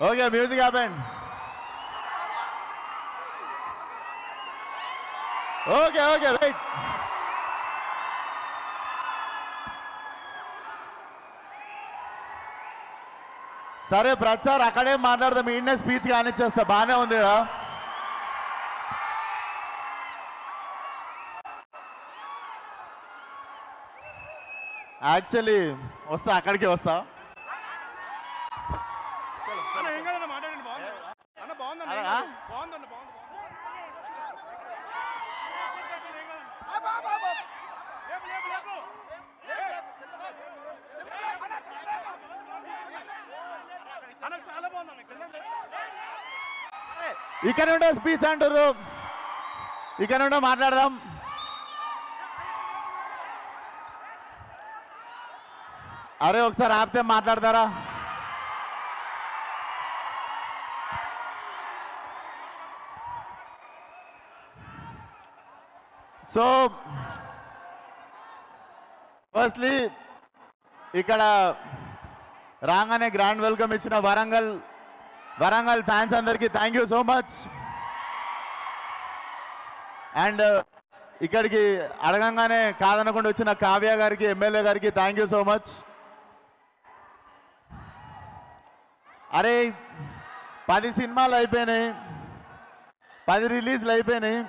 Okay music ఆపండి. Okay okay right. సరే ప్రతిసారి అక్కడే మాట్లాడదాం, ఈయనే స్పీచ్ కానిచ్చేస్తా. బాగానే ఉంది కదా? యాక్చువల్లీ వస్తా, అక్కడికి వస్తా. ఇక్కడ నుండే స్పీచ్ అంటారు, ఇక్కడ నుండే మాట్లాడదాం. అరే ఒకసారి ఆపితే మాట్లాడతారా? సో ఫస్ట్లీ ఇక్కడ రాగానే గ్రాండ్ వెల్కమ్ ఇచ్చిన వరంగల్ ఫ్యాన్స్ అందరికీ thank you so much. And ఇక్కడికి అడగంగానే కాదనకుండా వచ్చిన కావ్య గారికి, ఎమ్మెల్యే గారికి థ్యాంక్ యూ సో మచ్. అరే 10 సినిమాలు అయిపోయినాయి, 10 రిలీజ్లు అయిపోయినాయి.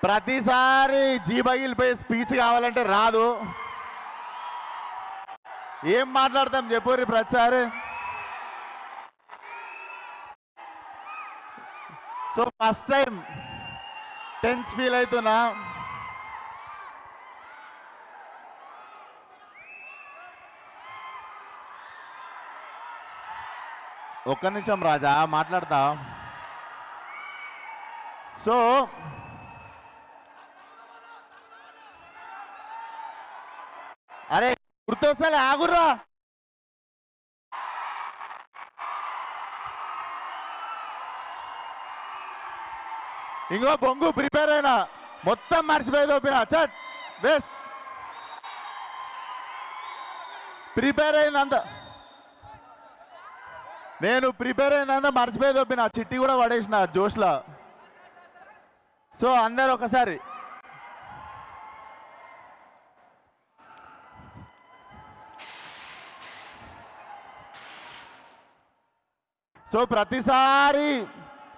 ప్రతిసారి జీబగిలిపోయి స్పీచ్ కావాలంటే రాదు. ఏం మాట్లాడతాం చెప్పుర్రి ప్రతిసారి. So first time tense feel అవుతున్నా. ఒక్క నిమిషం రాజా మాట్లాడతా. సో అరే గుర్తొస్తాలే, ఆగుర్రా. ఇంకో బొంగు ప్రిపేర్ అయినా మొత్తం మర్చిపోయి తోపిన చట్ వేస్ట్. ప్రిపేర్ అయిందంతా మర్చిపోయి తోపిన, చిట్టి కూడా పడేసిన జోష్లా. సో అందరు ఒకసారి ప్రతిసారి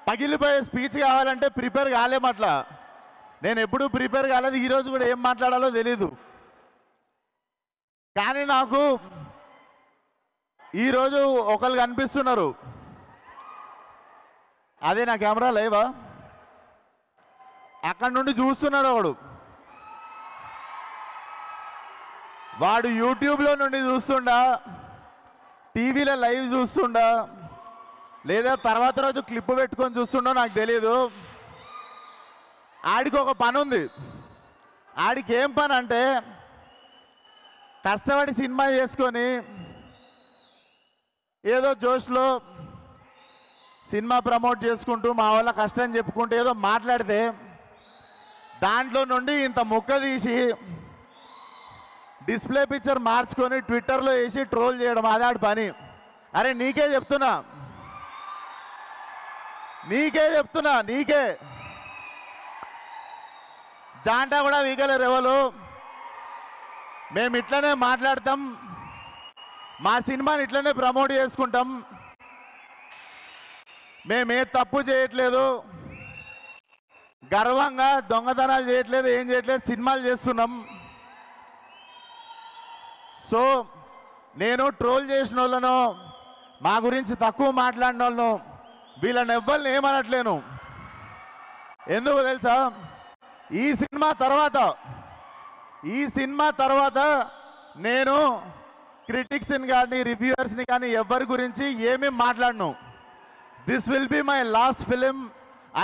పగిలిపోయే స్పీచ్ కావాలంటే ప్రిపేర్ కాలేమట్లా. నేను ఎప్పుడూ ప్రిపేర్ కాలేదు, ఈరోజు కూడా ఏం మాట్లాడాలో తెలీదు. కానీ నాకు ఈరోజు ఒకళ్ళు కనిపిస్తున్నారు. అదే నా కెమెరా లేవా, అక్కడి నుండి చూస్తున్నాడు ఒకడు. వాడు యూట్యూబ్లో నుండి చూస్తుండా, టీవీలో లైవ్ చూస్తుండా, లేదా తర్వాత రోజు క్లిప్ పెట్టుకొని చూస్తుండో నాకు తెలీదు. ఆడికి ఒక పని ఉంది. ఆడికి ఏం పని అంటే కష్టపడి సినిమా చేసుకొని ఏదో జోష్లో సినిమా ప్రమోట్ చేసుకుంటూ మా వాళ్ళ కష్టం చెప్పుకుంటూ ఏదో మాట్లాడితే దాంట్లో నుండి ఇంత ముక్క తీసి డిస్ప్లే పిక్చర్ మార్చుకొని ట్విట్టర్లో వేసి ట్రోల్ చేయడం, అదాడి పని. అరే నీకే చెప్తున్నా, నీకే జాంటా కూడా వీగలేరు ఎవరు. మేము ఇట్లనే మాట్లాడతాం, మా సినిమాని ఇట్లనే ప్రమోట్ చేసుకుంటాం. మేమే తప్పు చేయట్లేదు, గర్వంగా దొంగతనాలు చేయట్లేదు, ఏం చేయట్లేదు, సినిమాలు చేస్తున్నాం. సో నేను ట్రోల్ చేసిన వాళ్ళను, మా గురించి తక్కువ మాట్లాడిన వాళ్ళను, వీళ్ళని ఎవ్వరిని ఏమనట్లేను. ఎందుకు తెలుసా? ఈ సినిమా తర్వాత నేను క్రిటిక్స్ని కానీ రివ్యూవర్స్ని కానీ ఎవరి గురించి ఏమీ మాట్లాడను. This will be my last film.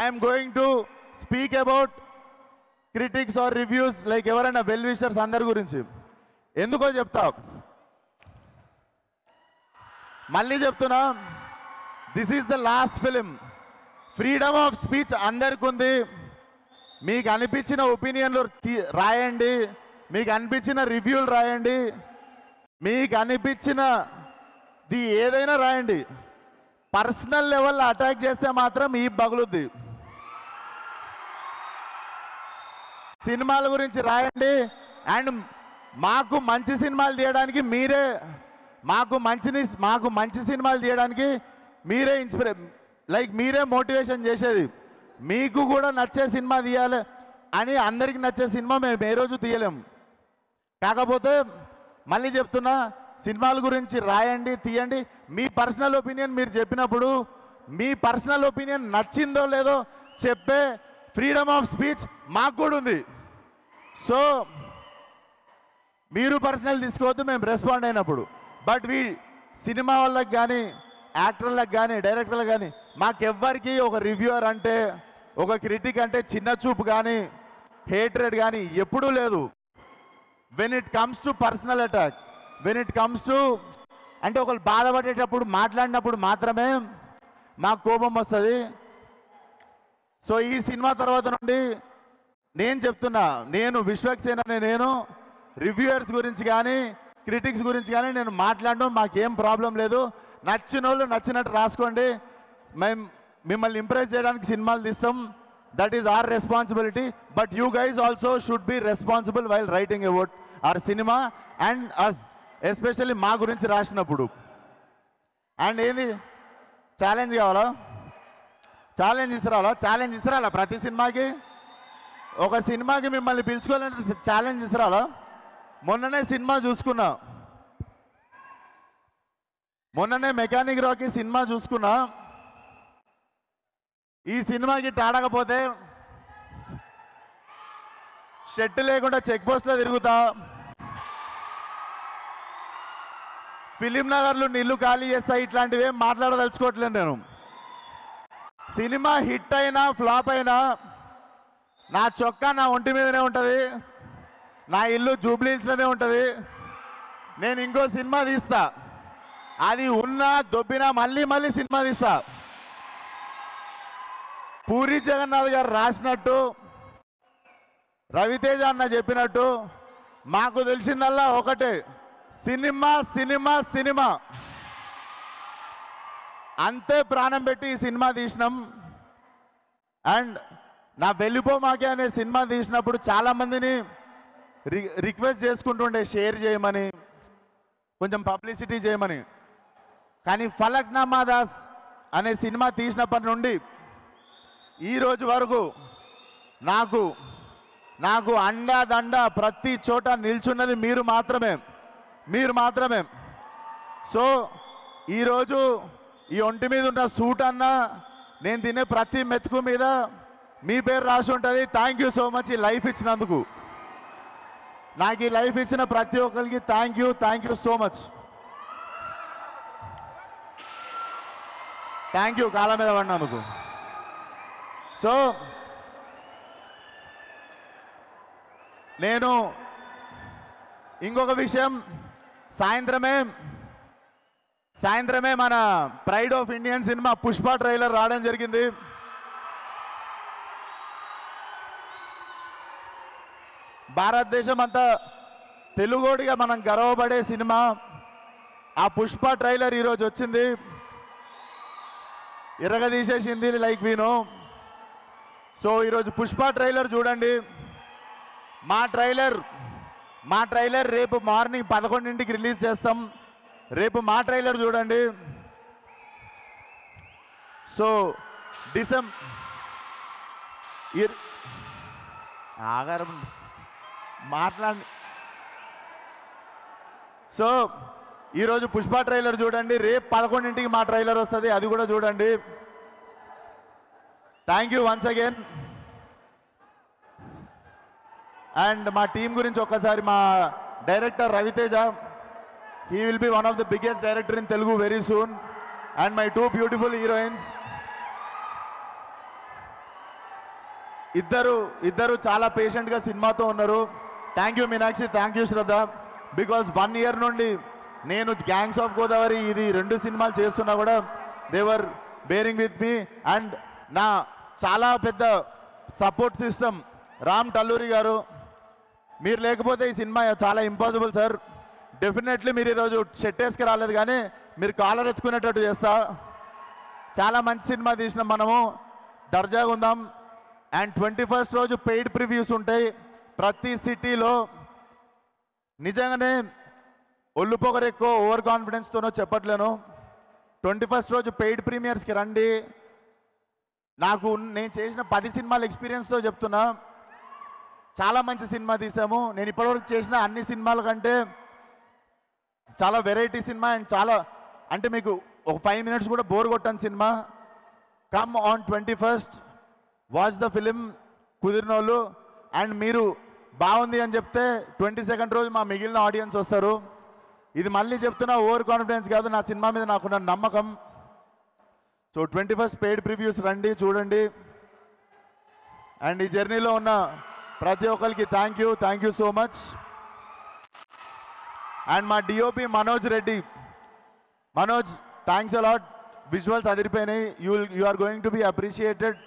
I'm going to speak about critics or reviews, like ఎవరైనా వెల్ విషర్స్ అందరి గురించి. ఎందుకో చెప్తా, మళ్ళీ చెప్తున్నా, this is the last film. Freedom of speech అందరికి ఉంది. మీకు అనిపించిన ఒపీనియన్లు రాయండి, మీకు అనిపించిన రివ్యూలు రాయండి. మీకు అనిపించినది ఏదైనా రాయండి. పర్సనల్ లెవెల్లో అటాక్ చేస్తే మాత్రం ఈ బగులుద్ది. సినిమాల గురించి రాయండి. అండ్ మాకు మంచి సినిమాలు తీయడానికి మీరే, మాకు మంచి సినిమాలు తీయడానికి మీరే మీరే మోటివేషన్ చేసేది. మీకు కూడా నచ్చే సినిమా తీయాలి అని అందరికి నచ్చే సినిమా మేము ఏ రోజు తీయలేము. కాకపోతే మళ్ళీ చెప్తున్నా, సినిమాల గురించి రాయండి, తీయండి. మీ పర్సనల్ ఒపీనియన్ మీరు చెప్పినప్పుడు మీ పర్సనల్ ఒపీనియన్ నచ్చిందో లేదో చెప్పే ఫ్రీడమ్ ఆఫ్ స్పీచ్ మాకు కూడా ఉంది. సో మీరు పర్సనల్ తీసుకోవద్దు మేము రెస్పాండ్ అయినప్పుడు. బట్ సినిమా వాళ్ళకి కానీ, యాక్టర్లకు కానీ, డైరెక్టర్లకు కానీ, మాకెవ్వరికి ఒక రివ్యూవర్ అంటే, ఒక క్రిటిక్ అంటే చిన్న చూపు కానీ, హేట్రెడ్ కానీ ఎప్పుడూ లేదు. When it comes to personal attack, when it comes to అంటే ఒకళ్ళు బాధపడేటప్పుడు మాట్లాడినప్పుడు మాత్రమే మాకు కోపం వస్తుంది. సో ఈ సినిమా తర్వాత నుండి నేను చెప్తున్నా, నేను విశ్వక్సేన్ అనే నేను రివ్యూయర్స్ గురించి కానీ, క్రిటిక్స్ గురించి కానీ నేను మాట్లాడడం మాకేం ప్రాబ్లం లేదు. నచ్చిన వాళ్ళు నచ్చినట్టు రాసుకోండి. మేము మిమ్మల్ని ఇంప్రెస్ చేయడానికి సినిమాలు తీస్తాం. That is our responsibility. But you guys also should be responsible while writing about our cinema and us, especially మా గురించి రాసినప్పుడు. అండ్ ఏంది ఛాలెంజ్ కావాలా? ఛాలెంజ్ ఇస్తారా? ప్రతి సినిమాకి ఒక సినిమాకి మిమ్మల్ని పిలుచుకోవాలంటే ఛాలెంజ్ ఇస్తారా? మొన్ననే సినిమా చూసుకున్నా, మొన్ననే మెకానిక్ రాకీ సినిమా చూసుకున్నా. ఈ సినిమాకి టాడకపోతే షెట్ లేకుండా చెక్ పోస్ట్లో తిరుగుతా, ఫిలిం నగర్లు నీళ్లు ఖాళీ చేస్తా. ఇట్లాంటివి ఏం మాట్లాడదలుచుకోవట్లేదు నేను. సినిమా హిట్ అయినా ఫ్లాప్ అయినా నా చొక్కా నా ఒంటి మీదనే ఉంటుంది, నా ఇల్లు జూబ్లీ హిల్స్లోనే ఉంటుంది. నేను ఇంకో సినిమా తీస్తా, అది ఉన్నా దొబ్బినా మళ్ళీ సినిమా తీస్తా. పూరి జగన్నాథ్ గారు రాసినట్టు, రవితేజ అన్న చెప్పినట్టు మాకు తెలిసిందల్లా ఒకటే, సినిమా సినిమా సినిమా. అంతే ప్రాణం పెట్టి ఈ సినిమా తీసినాం. అండ్ నా వెళ్ళిపోమాకే అనే సినిమా తీసినప్పుడు చాలామందిని రిక్వెస్ట్ చేసుకుంటుండే షేర్ చేయమని, కొంచెం పబ్లిసిటీ చేయమని. కానీ ఫలక్నామా దాస్ అనే సినిమా తీసినప్పటి నుండి ఈ రోజు వరకు నాకు అండా దండ ప్రతి చోట నిల్చున్నది మీరు మాత్రమే. సో ఈరోజు ఈ ఒంటి మీద ఉన్న సూట్ అన్న, నేను తినే ప్రతి మెతుకు మీద మీ పేరు రాసి ఉంటుంది. థ్యాంక్ యూ సో మచ్ ఈ లైఫ్ ఇచ్చినందుకు. నాకు ఈ లైఫ్ ఇచ్చిన ప్రతి ఒక్కరికి thank you so much. Thank you కాళ్ళ మీద పడినందుకు. సో నేను ఇంకొక విషయం, సాయంత్రమే మన pride of Indian cinema Pushpa trailer రావడం జరిగింది. భారతదేశం అంతా తెలుగోడిగా మనం గర్వపడే సినిమా ఆ పుష్ప ట్రైలర్ ఈరోజు వచ్చింది. ఇరగదీసేసింది లైక్ వీ నో. సో ఈరోజు పుష్ప ట్రైలర్ చూడండి. మా ట్రైలర్ రేపు మార్నింగ్ 11ంటికి రిలీజ్ చేస్తాం. రేపు మా ట్రైలర్ చూడండి. సో ఆగారం మాట్లాడి. సో ఈరోజు పుష్ప ట్రైలర్ చూడండి. రేపు 11ంటికి మా ట్రైలర్ వస్తుంది, అది కూడా చూడండి. Thank you once again. And మా టీం గురించి ఒక్కసారి, మా director Ravi Teja, he will be one of the biggest director in Telugu very soon. And my two beautiful heroines, ఇద్దరు చాలా పేషెంట్గా సినిమాతో ఉన్నారు. Thank you Meenakshi, thank you Shraddha. Because 1 year నుండి నేను గ్యాంగ్స్ ఆఫ్ గోదావరి ఇది 2 సినిమాలు చేస్తున్నా కూడా దేవర్ బేరింగ్ విత్ మీ. అండ్ నా చాలా పెద్ద సపోర్ట్ సిస్టమ్ రామ్ టల్లూరి గారు. మీరు లేకపోతే ఈ సినిమా చాలా ఇంపాసిబుల్ సార్. డెఫినెట్లీ మీరు ఈరోజు షర్ట్ వేసుకు రాలేదు కానీ మీరు కాలర్ ఎత్తుకునేటట్టు చేస్తా. చాలా మంచి సినిమా తీసినాం మనము, దర్జాగా ఉందాం. అండ్ 21st రోజు పెయిడ్ ప్రివ్యూస్ ఉంటాయి ప్రతి సిటీలో. నిజంగానే ఒళ్ళు పొగరు ఎక్కువ ఓవర్ కాన్ఫిడెన్స్తోనో చెప్పట్లేను. 21st రోజు పెయిడ్ ప్రీమియర్స్కి రండి. నేను చేసిన 10 సినిమాల ఎక్స్పీరియన్స్తో చెప్తున్నా, చాలా మంచి సినిమా తీసాము. నేను ఇప్పటివరకు చేసిన అన్ని సినిమాల కంటే చాలా వెరైటీ సినిమా అండ్ చాలా అంటే మీకు ఒక 5 minutes కూడా బోర్ కొట్టని cinema. Come on 21st, watch the film కుదిరిన వాళ్ళు. అండ్ మీరు బాగుంది అని చెప్తే 22nd రోజు మా మిగిలిన ఆడియన్స్ వస్తారు. ఇది మళ్ళీ చెప్తున్నా, ఓవర్ కాన్ఫిడెన్స్ కాదు, నా సినిమా మీద నాకున్న నమ్మకం. సో 21st పెయిడ్ ప్రివ్యూస్ రండి, చూడండి. అండ్ ఈ జర్నీలో ఉన్న ప్రతి ఒక్కరికి thank you so much. And మా DOP Manoj Reddy, Manoj thanks a lot. Visuals అదిరిపోయినాయి. You are going to be appreciated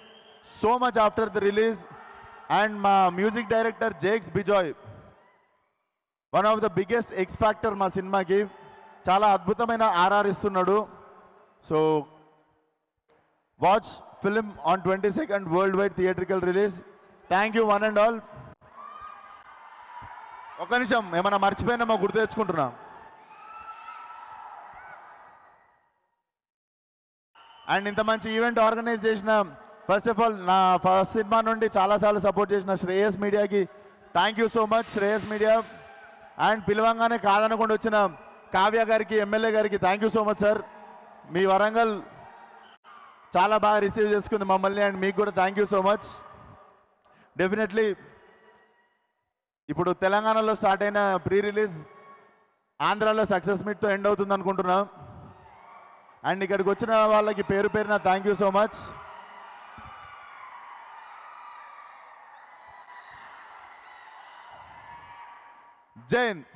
so much after the release. And మా music director Jakes Bejoy, one of the biggest X factor మా సినిమాకి. చాలా అద్భుతమైన ఆర్ఆర్ ఇస్తున్నాడు. So watch film on 22nd worldwide theatrical release. Thank you one and all. ఒక నిమిషం, ఏమైనా మర్చిపోయినామో గుర్తు తెచ్చుకుంటున్నా. అండ్ ఇంత మంచి ఈవెంట్ ఆర్గనైజ్ చేసిన, ఫస్ట్ ఆఫ్ ఆల్ నా ఫస్ట్ సినిమా నుండి చాలాసార్లు సపోర్ట్ చేసిన శ్రేయస్ మీడియాకి thank you so much. Shreyas media. And పిలవంగానే కాదనకుండా వచ్చిన కావ్య గారికి, ఎమ్మెల్యే గారికి thank you so much sir. మీ వరంగల్ చాలా బాగా రిసీవ్ చేసుకుంది మమ్మల్ని. అండ్ మీకు కూడా thank you so much. Definitely ఇప్పుడు తెలంగాణలో స్టార్ట్ అయిన ప్రీ రిలీజ్ ఆంధ్రాలో సక్సెస్ మీట్తో ఎండ్ అవుతుంది అనుకుంటున్నాం. అండ్ ఇక్కడికి వచ్చిన వాళ్ళకి పేరు పేరున థ్యాంక్ యూ సో మచ్. జై హింద్.